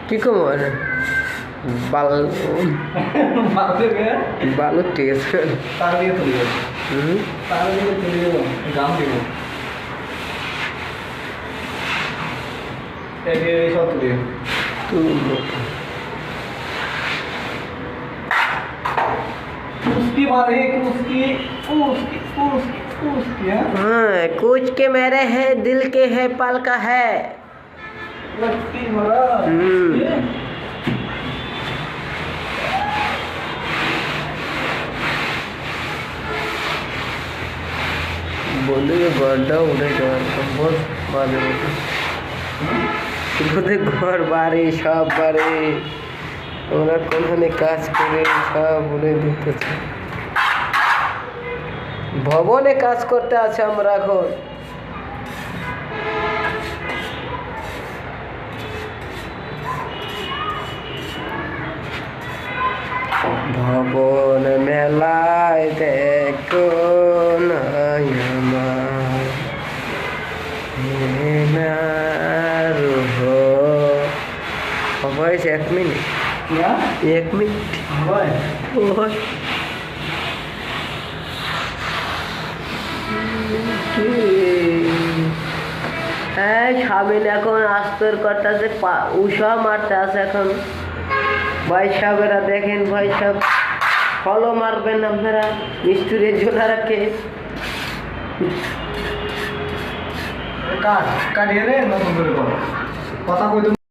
কি কম বালু ঠিক আছে कुछ के मेरे है दिल के है पल का है बोलिए गड्ढा उठे बहुत मारे घर बाड़ी सब बाड़ी ওরা কোনখানে কাজ করে সব বলে দিতেছে ভবনে কাজ করতে আছে আমরা এখন ভবন মেলায় দেখো নাই আমার বয়স 1 মিনিট 1 মিনিট হ্যাঁ স্বামীন এখন আস্তর করতেছে উষা মারতে আছে এখন ভাই সাহেবেরা দেখেন ভাই সাহেব ফলো মারবেন আপনারা মিস্ত্রির জোড়া রাখে কাটিয়ে রে নতুন করে কথা কই